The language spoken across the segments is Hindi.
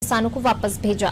किसानों को वापस भेजा।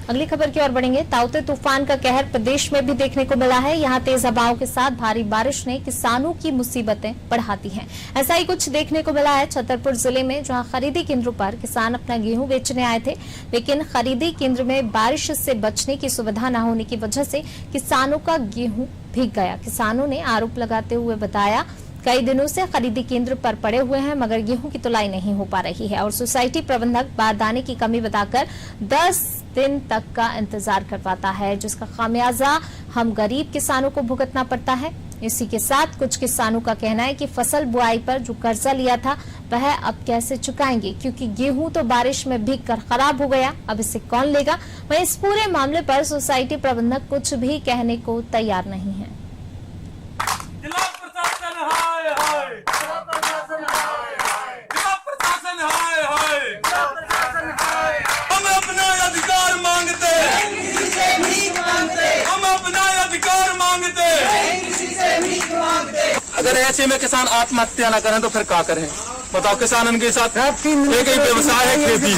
अगली खबर की ओर बढ़ेंगे। ताउते तूफान का कहर प्रदेश में भी देखने को मिला है। यहाँ तेज हवाओं के साथ भारी बारिश ने किसानों की मुसीबतें बढ़ा दी हैं। ऐसा ही कुछ देखने को मिला है छतरपुर जिले में, जहाँ खरीदी केंद्रों पर किसान अपना गेहूं बेचने आए थे, लेकिन खरीदी केंद्र में बारिश से बचने की सुविधा न होने की वजह से किसानों का गेहूं भीग गया। किसानों ने आरोप लगाते हुए बताया, कई दिनों से खरीदी केंद्र पर पड़े हुए हैं मगर गेहूं की तुलाई नहीं हो पा रही है और सोसाइटी प्रबंधक बारदाने की कमी बताकर 10 दिन तक का इंतजार करवाता है, जिसका खामियाजा हम गरीब किसानों को भुगतना पड़ता है। इसी के साथ कुछ किसानों का कहना है कि फसल बुआई पर जो कर्जा लिया था वह अब कैसे चुकाएंगे, क्योंकि गेहूं तो बारिश में भीगकर खराब हो गया, अब इसे कौन लेगा। वहीं इस पूरे मामले पर सोसाइटी प्रबंधक कुछ भी कहने को तैयार नहीं है। हम अपना अधिकार मांगते, हम अपना अधिकार मांगते। अगर ऐसे में किसान आत्महत्या न करें तो फिर क्या करें? बताओ, किसानों के साथ एक ही व्यवसाय है खेती।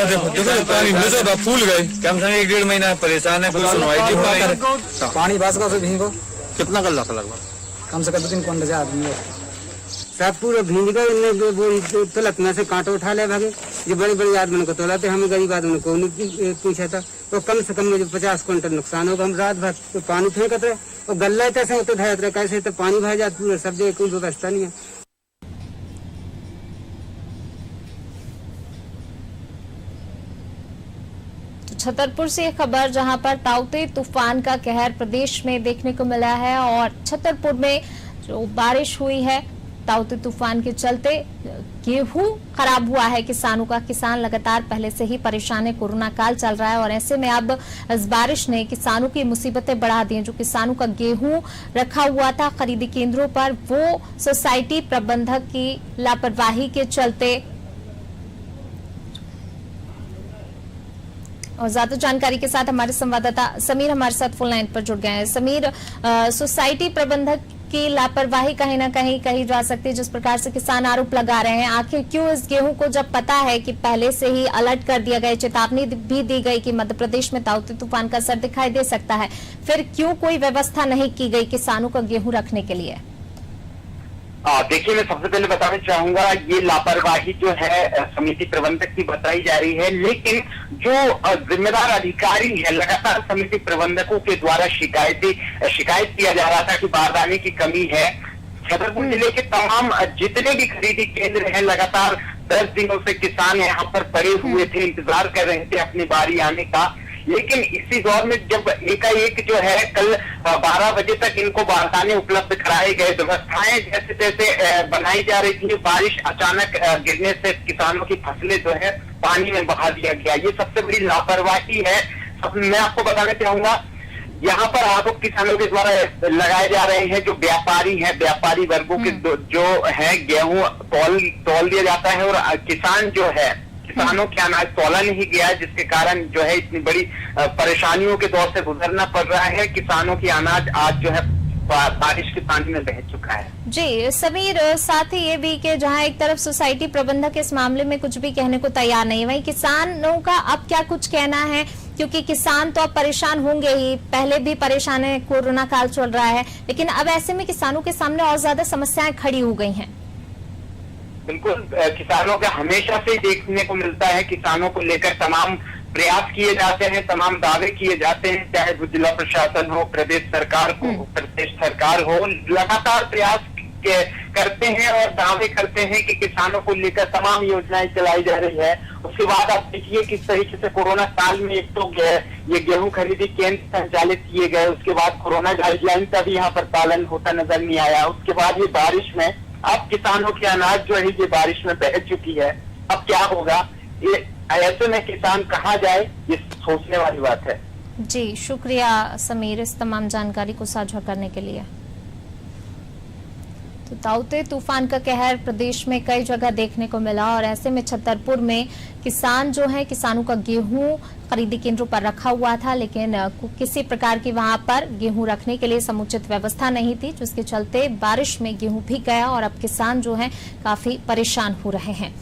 देखो फूल गए, कम से कम 1-1.5 महीना परेशान है, कोई सुनवाई। पानी बास का भीगो कितना कर लगभग कम से कम 2-3 क्विंटल आदमी सब पूरा भीग गए। तलत में से कांटो उठा ले भागे। जो बड़े बड़े आदमी को तोलाते, हमें गरीब आदमी को नहीं पूछा था। तो कम से कम मुझे 50 क्विंटल नुकसान होगा। हम रात भर तो पानी फेंकते रहे और गल्ला कैसे होते थे, कैसे तो पानी भर जाता पूरा, सब जगह कोई व्यवस्था नहीं है। छतरपुर से खबर, जहां पर ताउते तूफान का कहर प्रदेश में देखने को मिला है और छतरपुर में जो बारिश हुई है ताउते तूफान के चलते गेहूं खराब हुआ है किसानों का। किसान लगातार पहले से ही परेशान है, कोरोना काल चल रहा है और ऐसे में अब इस बारिश ने किसानों की मुसीबतें बढ़ा दी हैं। जो किसानों का गेहूं रखा हुआ था खरीदी केंद्रों पर, वो सोसाइटी प्रबंधक की लापरवाही के चलते। और ज्यादा जानकारी के साथ हमारे संवाददाता समीर हमारे साथ फोन लाइन पर जुड़ गए हैं। समीर, सोसाइटी प्रबंधक की लापरवाही कहीं ना कहीं कही जा सकती है, जिस प्रकार से किसान आरोप लगा रहे हैं। आखिर क्यों इस गेहूं को, जब पता है कि पहले से ही अलर्ट कर दिया गया, चेतावनी भी दी गई कि मध्य प्रदेश में ताउते तूफान का असर दिखाई दे सकता है, फिर क्यों कोई व्यवस्था नहीं की गई किसानों का गेहूं रखने के लिए? देखिए, मैं सबसे पहले बताना चाहूंगा, ये लापरवाही जो है समिति प्रबंधक की बताई जा रही है, लेकिन जो जिम्मेदार अधिकारी है, लगातार समिति प्रबंधकों के द्वारा शिकायत किया जा रहा था कि बारदाने की कमी है। छतरपुर जिले के तमाम जितने भी खरीदी केंद्र हैं, लगातार 10 दिनों से किसान यहाँ पर पड़े हुए थे, इंतजार कर रहे थे अपनी बारी आने का। लेकिन इसी दौर में जब एकाएक जो है कल 12 बजे तक इनको बारदाने उपलब्ध कराए गए, व्यवस्थाएं जैसे तैसे बनाई जा रही थी, बारिश अचानक गिरने से किसानों की फसलें जो है पानी में बहा दिया गया। ये सबसे बड़ी लापरवाही है। मैं आपको बताना चाहूंगा, यहाँ पर आरोप किसानों के द्वारा लगाए जा रहे हैं। जो व्यापारी हैं, व्यापारी वर्गों के जो है गेहूं तौल दिया जाता है और किसान जो है, किसानों के अनाज तौला नहीं गया, जिसके कारण जो है इतनी बड़ी परेशानियों के दौर से गुजरना पड़ रहा है। किसानों की अनाज आज जो है बारिश के पानी में बह चुका है। जी समीर, साथ ही ये भी कि जहां एक तरफ सोसाइटी प्रबंधक इस मामले में कुछ भी कहने को तैयार नहीं, वहीं किसानों का अब क्या कुछ कहना है, क्योंकि किसान तो अब परेशान होंगे ही, पहले भी परेशान है, कोरोना काल चल रहा है, लेकिन अब ऐसे में किसानों के सामने और ज्यादा समस्याएं खड़ी हो गई हैं। बिल्कुल, किसानों का हमेशा से देखने को मिलता है, किसानों को लेकर तमाम प्रयास किए जाते हैं, तमाम दावे किए जाते हैं, चाहे वो जिला प्रशासन हो, प्रदेश सरकार हो, प्रदेश सरकार हो, लगातार प्रयास करते हैं और दावे करते हैं कि किसानों को लेकर तमाम योजनाएं चलाई जा रही है। उसके बाद आप देखिए किस तरीके से कोरोना काल में एक तो ये गेहूं खरीदी केंद्र संचालित किए गए, उसके बाद कोरोना गाइडलाइन का भी यहाँ पर पालन होता नजर नहीं आया। उसके बाद ये बारिश में अब किसानों की अनाज जो है ये बारिश में बह चुकी है, अब क्या होगा? ये ऐसे में किसान कहाँ जाए, ये सोचने वाली बात है। जी शुक्रिया समीर इस तमाम जानकारी को साझा करने के लिए। तो ताउते तूफान का कहर प्रदेश में कई जगह देखने को मिला और ऐसे में छतरपुर में किसान जो है, किसानों का गेहूं खरीदी केंद्रों पर रखा हुआ था, लेकिन किसी प्रकार की वहां पर गेहूं रखने के लिए समुचित व्यवस्था नहीं थी, जिसके चलते बारिश में गेहूं भीग गया और अब किसान जो है काफी परेशान हो रहे हैं।